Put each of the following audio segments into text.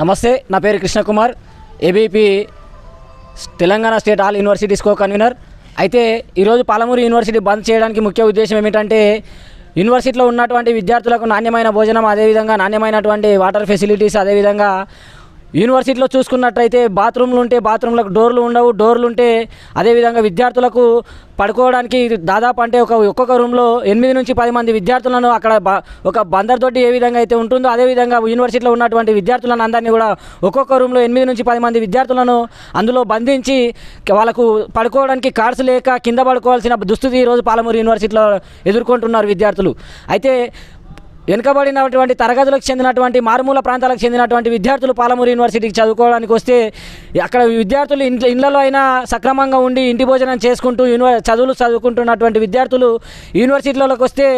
నమస్తే, నా పేరు Krishna Kumar, ABP Telangana state all universities co convener. అయితే ఈరోజు పాలమూరు యూనివర్సిటీ బంద్ చేయడానికి ముఖ్య ఉద్దేశం ఏమిటంటే యూనివర్సిటీలో ఉన్నటువంటి విద్యార్థులకు నాణ్యమైన భోజనం, అదేవిధంగా నాణ్యమైనటువంటి వాటర్ ఫెసిలిటీస్, అదేవిధంగా యూనివర్సిటీలో చూసుకున్నట్లయితే బాత్రూమ్లు ఉంటే బాత్రూమ్లకు డోర్లు ఉండవు, డోర్లు ఉంటే అదేవిధంగా విద్యార్థులకు పడుకోవడానికి దాదాపు అంటే ఒక్కొక్క రూమ్లో 8 నుంచి 10 మంది విద్యార్థులను అక్కడ ఒక బందర్ తోటి ఏ విధంగా అయితే ఉంటుందో అదేవిధంగా యూనివర్సిటీలో ఉన్నటువంటి విద్యార్థులను అందరినీ కూడా ఒక్కొక్క రూమ్లో 8 నుంచి 10 మంది విద్యార్థులను అందులో బంధించి వాళ్ళకు పడుకోవడానికి కార్డ్స్ లేక కింద పడుకోవాల్సిన దుస్థితి ఈరోజు పాలమూరు యూనివర్సిటీలో ఎదుర్కొంటున్నారు విద్యార్థులు. అయితే వెనుకబడినటువంటి తరగతులకు చెందినటువంటి మారుమూల ప్రాంతాలకు చెందినటువంటి విద్యార్థులు పాలమూరు యూనివర్సిటీకి చదువుకోవడానికి వస్తే అక్కడ విద్యార్థులు ఇళ్లలో అయినా సక్రమంగా ఉండి ఇంటి భోజనం చేసుకుంటూ చదువుకుంటున్నటువంటి విద్యార్థులు యూనివర్సిటీలోకి వస్తే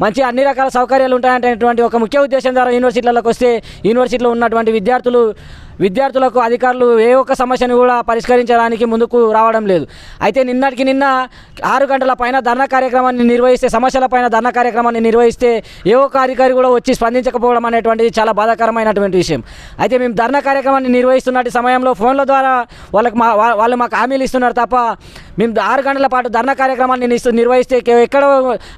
మంచి అన్ని రకాల సౌకర్యాలు ఉంటాయంటేటువంటి ఒక ముఖ్య ఉద్దేశం ద్వారా యూనివర్సిటీలోకి వస్తే యూనివర్సిటీలో ఉన్నటువంటి విద్యార్థులకు అధికారులు ఏ ఒక్క సమస్యను కూడా పరిష్కరించడానికి ముందుకు రావడం లేదు. అయితే నిన్నటికి నిన్న 6 గంటల పైన ధర్నా కార్యక్రమాన్ని నిర్వహిస్తే, సమస్యల పైన ధర్నా కార్యక్రమాన్ని నిర్వహిస్తే ఏ ఒక్క అధికారి కూడా వచ్చి స్పందించకపోవడం అనేటువంటిది చాలా బాధాకరమైనటువంటి విషయం. అయితే మేము ధర్నా కార్యక్రమాన్ని నిర్వహిస్తున్నట్టు సమయంలో ఫోన్ల ద్వారా వాళ్ళు మాకు హామీలు ఇస్తున్నారు తప్ప మేము 6 గంటల పాటు ధర్నా కార్యక్రమాన్ని నిర్వహిస్తే ఎక్కడ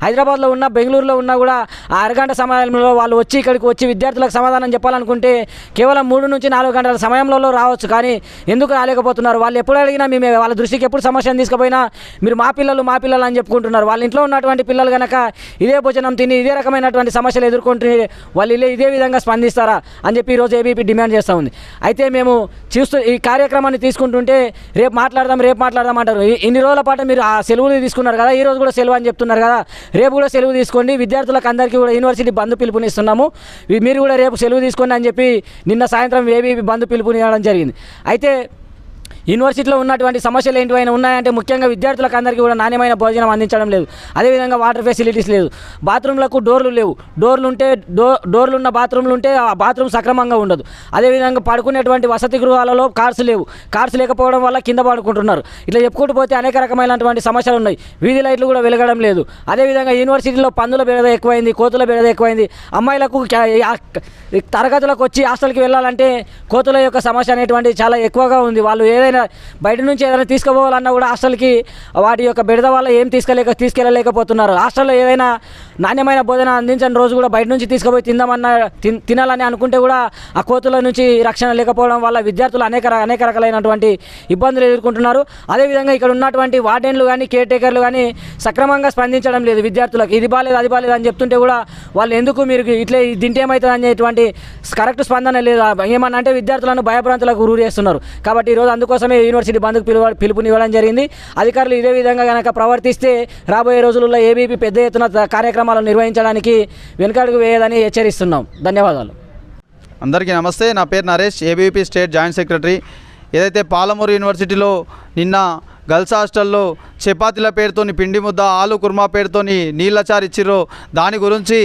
హైదరాబాద్లో ఉన్న, బెంగళూరులో ఉన్నా కూడా ఆ 6 గంటల సమయంలో వాళ్ళు ఇక్కడికి వచ్చి విద్యార్థులకు సమాధానం చెప్పాలనుకుంటే కేవలం 3 నుంచి 4 గంటల సమయంలో రావచ్చు. కానీ ఎందుకు రాలేకపోతున్నారు? వాళ్ళు ఎప్పుడు అడిగినా మేము వాళ్ళ దృష్టికి ఎప్పుడు సమస్యను తీసుకుపోయినా మీరు మా పిల్లలు అని చెప్పుకుంటున్నారు. వాళ్ళ ఇంట్లో ఉన్నటువంటి పిల్లలు కనుక ఇదే భోజనం తిని ఇదే రకమైనటువంటి సమస్యలు ఎదుర్కొంటే వాళ్ళు ఇదే విధంగా స్పందిస్తారా అని చెప్పి ఈరోజు ఏబీపీ డిమాండ్ చేస్తూ ఉంది. అయితే మేము ఈ కార్యక్రమాన్ని తీసుకుంటుంటే రేపు మాట్లాడదాం అంటారు. ఇన్ని రోజుల పాటు మీరు ఆ సెలవులు తీసుకున్నారు కదా, ఈ రోజు కూడా సెలవు అని చెప్తున్నారు కదా, రేపు కూడా సెలవు తీసుకోండి, విద్యార్థులకు అందరికీ కూడా యూనివర్సిటీ బంద్ పిలుపునిస్తున్నాము, మీరు కూడా రేపు సెలవు తీసుకోండి అని చెప్పి నిన్న సాయంత్రం ఏబీపీ బంద్ పిలుపునివ్వడం జరిగింది. అయితే యూనివర్సిటీలో ఉన్నటువంటి సమస్యలు ఏంటివైనా ఉన్నాయంటే ముఖ్యంగా విద్యార్థులకు అందరికీ కూడా నాణ్యమైన భోజనం అందించడం లేదు, అదేవిధంగా వాటర్ ఫెసిలిటీస్ లేదు, బాత్రూమ్లకు డోర్లు లేవు, డోర్లు ఉన్న బాత్రూమ్లు ఉంటే ఆ బాత్రూమ్ సక్రమంగా ఉండదు, అదేవిధంగా పడుకునేటువంటి వసతి గృహాలలో కార్డ్స్ లేకపోవడం వల్ల కింద పడుకుంటున్నారు. ఇట్లా చెప్పుకుంటూ పోతే అనేక రకమైనటువంటి సమస్యలు ఉన్నాయి. వీధి లైట్లు కూడా వెలగడం లేదు. అదేవిధంగా యూనివర్సిటీలో పందుల బెడద ఎక్కువైంది, కోతుల బెడద ఎక్కువైంది. అమ్మాయిలకు తరగతులకు వచ్చి హాస్టల్కి వెళ్ళాలంటే కోతుల యొక్క సమస్య అనేటువంటిది చాలా ఎక్కువగా ఉంది. వాళ్ళు బయట నుంచి ఏదైనా తీసుకుపోవాలన్నా కూడా హాస్టల్కి వాటి యొక్క బెడద వల్ల ఏం తీసుకెళ్ళలేకపోతున్నారు. హాస్టల్లో ఏదైనా నాణ్యమైన భోజనం అందించని రోజు కూడా బయట నుంచి తీసుకుపోయి తినాలని అనుకుంటే కూడా ఆ కోతుల నుంచి రక్షణ లేకపోవడం వల్ల విద్యార్థులు అనేక రకాలైనటువంటి ఇబ్బందులు ఎదుర్కొంటున్నారు. అదేవిధంగా ఇక్కడ ఉన్నటువంటి వార్డెన్లు కానీ కేర్ టేకర్లు కానీ సక్రమంగా స్పందించడం లేదు. విద్యార్థులకు ఇది బాలేదు అది బాలేదు అని చెప్తుంటే కూడా వాళ్ళు ఎందుకు మీరు ఇట్లా దీంట్లో ఏమవుతుంది అనేటువంటి కరెక్ట్ స్పందన లేదు. ఏమన్నా అంటే విద్యార్థులను భయభ్రాంతులకు గురి చేస్తున్నారు. కాబట్టి ఈరోజు అందుకోసమే యూనివర్సిటీ బంద్కు పిలుపునివ్వడం జరిగింది. అధికారులు ఇదే విధంగా కనుక ప్రవర్తిస్తే రాబోయే రోజుల్లో ఏబీపీ పెద్ద ఎత్తున కార్యక్రమాలు నిర్వహించడానికి వెనుకడుగు వేయదని హెచ్చరిస్తున్నాం. ధన్యవాదాలు. అందరికీ నమస్తే, నా పేరు Naresh, ABP state joint secretary. ఏదైతే పాలమూరు యూనివర్సిటీలో నిన్న గర్ల్స్ హాస్టల్లో చపాతీల పేరుతోని పిండి ముద్ద, ఆలు కుర్మా పేరుతోని నీళ్ళచారు ఇచ్చిర్రో దాని గురించి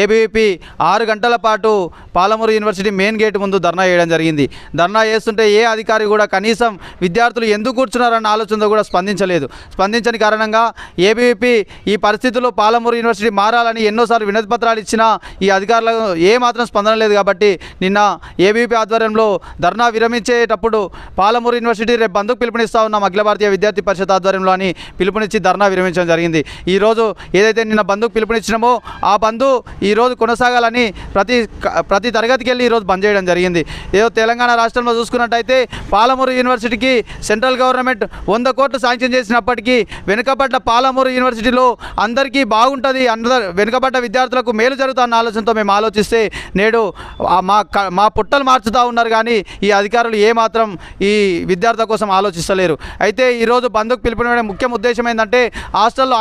ఏబీవీపీ 6 గంటల పాటు పాలమూరు యూనివర్సిటీ మెయిన్ గేట్ ముందు ధర్నా చేయడం జరిగింది. ధర్నా చేస్తుంటే ఏ అధికారి కూడా కనీసం విద్యార్థులు ఎందుకు కూర్చున్నారన్న ఆలోచనతో కూడా స్పందించని కారణంగా ఏబీవీపీ ఈ పరిస్థితుల్లో పాలమూరు యూనివర్సిటీ మారాలని ఎన్నోసార్లు వినతి పత్రాలు ఇచ్చినా ఈ అధికారులకు ఏమాత్రం స్పందన లేదు. కాబట్టి నిన్న ఏబీవీపీ ఆధ్వర్యంలో ధర్నా విరమించేటప్పుడు పాలమూరు యూనివర్సిటీ రేపు బంద్కు పిలుపునిస్తా ఉన్నాం అఖిల భారతీయ విద్యార్థి పరిషత్ ఆధ్వర్యంలో అని పిలుపునిచ్చి ధర్నా విరమించడం జరిగింది. ఈరోజు ఏదైతే నిన్న బంద్కు పిలుపునిచ్చినామో ఆ బంద్ ఈరోజు కొనసాగాలని ప్రతి తరగతికి వెళ్ళి ఈరోజు బంద్ చేయడం జరిగింది. ఏదో తెలంగాణ రాష్ట్రంలో చూసుకున్నట్టయితే పాలమూరు యూనివర్సిటీకి సెంట్రల్ గవర్నమెంట్ 100 కోట్లు శాంక్షన్ చేసినప్పటికీ వెనుకబడ్డ పాలమూరు యూనివర్సిటీలో అందరికీ బాగుంటుంది, వెనుకబడ్డ విద్యార్థులకు మేలు జరుగుతున్న ఆలోచనతో మేము ఆలోచిస్తే నేడు మా పుట్టలు మార్చుతూ ఉన్నారు. కానీ ఈ అధికారులు ఏమాత్రం ఈ విద్యార్థుల కోసం ఆలోచిస్తలేరు. అయితే ఈరోజు బంద్కు పిలుపునివ్వడం ముఖ్య ఉద్దేశం ఏంటంటే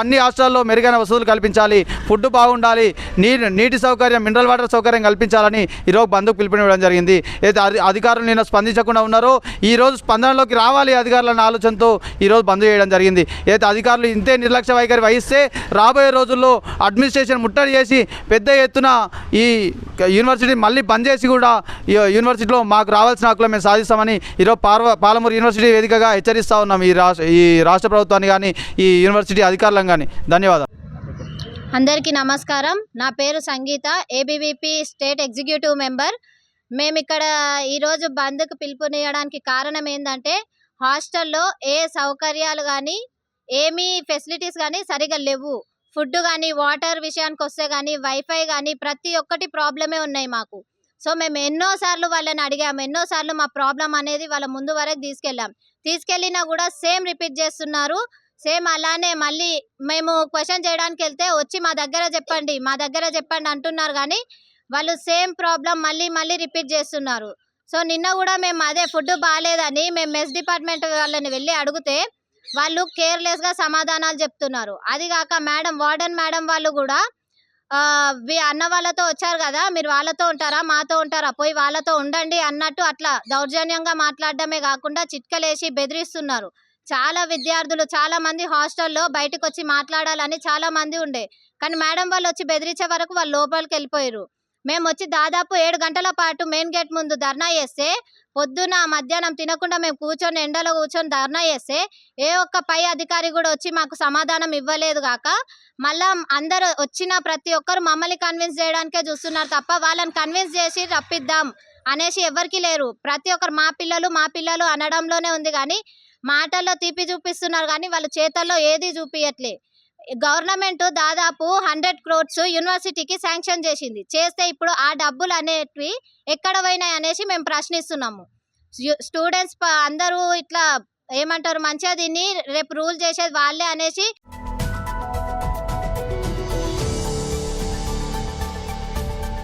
అన్ని హాస్టల్లో మెరుగైన వసతులు కల్పించాలి, ఫుడ్ బాగుండాలి, నీటి సౌకర్యం, మినరల్ వాటర్ సౌకర్యం కల్పించాలని ఈరోజు బంద్కు పిలుపునివ్వడం జరిగింది. అయితే అధికారులు నిన్న స్పందించకుండా ఉన్నారో ఈరోజు స్పందనలోకి రావాలి అధికారులన్న ఆలోచనతో ఈరోజు బంద్ చేయడం జరిగింది. అయితే అధికారులు ఇంతే నిర్లక్ష్య వైఖరి వహిస్తే రాబోయే రోజుల్లో అడ్మినిస్ట్రేషన్ ముట్టడి చేసి పెద్ద ఎత్తున ఈ యూనివర్సిటీ మళ్ళీ బంద్ చేసి కూడా యూనివర్సిటీలో మాకు రావాల్సిన హక్కులు మేము సాధిస్తామని ఈరోజు పాలమూరు యూనివర్సిటీ వేదికగా హెచ్చరిస్తూ ఉన్నాం ఈ రాష్ట్ర ప్రభుత్వాన్ని కానీ ఈ యూనివర్సిటీ అధికారులను కానీ. ధన్యవాదాలు. అందరికీ నమస్కారం. నా పేరు సంగీత, ఏబీవీపీ స్టేట్ ఎగ్జిక్యూటివ్ మెంబర్. మేము ఇక్కడ ఈరోజు బంద్కు పిలుపునియడానికి కారణం ఏంటంటే హాస్టల్లో ఏ సౌకర్యాలు కానీ ఏమీ ఫెసిలిటీస్ కానీ సరిగా లేవు. ఫుడ్ కానీ వాటర్ విషయానికి వస్తే కానీ వైఫై కానీ ప్రతి ఒక్కటి ప్రాబ్లమే ఉన్నాయి మాకు. సో మేము ఎన్నోసార్లు వాళ్ళని అడిగాము, ఎన్నోసార్లు మా ప్రాబ్లం అనేది వాళ్ళ ముందు వరకు తీసుకెళ్ళినా కూడా సేమ్ రిపీట్ చేస్తున్నారు. సేమ్ అలానే మళ్ళీ మేము క్వశ్చన్ చేయడానికి వెళ్తే వచ్చి మా దగ్గర చెప్పండి అంటున్నారు, కానీ వాళ్ళు సేమ్ ప్రాబ్లం మళ్ళీ రిపీట్ చేస్తున్నారు. సో నిన్న కూడా మేము అదే ఫుడ్ బాగాలేదని మేము మెస్ డిపార్ట్మెంట్ వాళ్ళని వెళ్ళి అడిగితే వాళ్ళు కేర్లెస్గా సమాధానాలు చెప్తున్నారు. అది కాక వార్డెన్ మేడం వాళ్ళు కూడా అన్న వాళ్ళతో వచ్చారు కదా, మీరు వాళ్ళతో ఉంటారా మాతో ఉంటారా, పోయి వాళ్ళతో ఉండండి అన్నట్టు అట్లా దౌర్జన్యంగా మాట్లాడడమే కాకుండా చిట్కలేసి బెదిరిస్తున్నారు. చాలా విద్యార్థులు చాలా మంది హాస్టల్లో బయటకు వచ్చి మాట్లాడాలని చాలా మంది ఉండే, కానీ మేడం వాళ్ళు వచ్చి బెదిరించే వరకు వాళ్ళు లోపలికి వెళ్ళిపోయారు. మేము వచ్చి దాదాపు 7 గంటల పాటు మెయిన్ గేట్ ముందు ధర్నా చేస్తే, పొద్దున మధ్యాహ్నం తినకుండా మేము ఎండలో కూర్చొని ధర్నా చేస్తే ఏ ఒక్క పై అధికారి కూడా వచ్చి మాకు సమాధానం ఇవ్వలేదు. కాక మళ్ళా అందరూ వచ్చిన ప్రతి ఒక్కరు మమ్మల్ని కన్విన్స్ చేయడానికే చూస్తున్నారు తప్ప వాళ్ళని కన్విన్స్ చేసి రప్పిద్దాం అనేసి ఎవరికి లేరు. ప్రతి ఒక్కరు మా పిల్లలు అనడంలోనే ఉంది, కానీ మాటల్లో తీపి చూపిస్తున్నారు, కానీ వాళ్ళ చేతల్లో ఏది చూపియట్లే. గవర్నమెంట్ దాదాపు 100 crores యూనివర్సిటీకి శాంక్షన్ చేస్తే ఇప్పుడు ఆ డబ్బులు అనేటివి ఎక్కడ పోయినాయి అనేసి మేము ప్రశ్నిస్తున్నాము. స్టూడెంట్స్ అందరూ ఇట్లా ఏమంటారు, మంచిగా దీన్ని రేపు రూల్ చేసేది వాళ్ళే అనేసి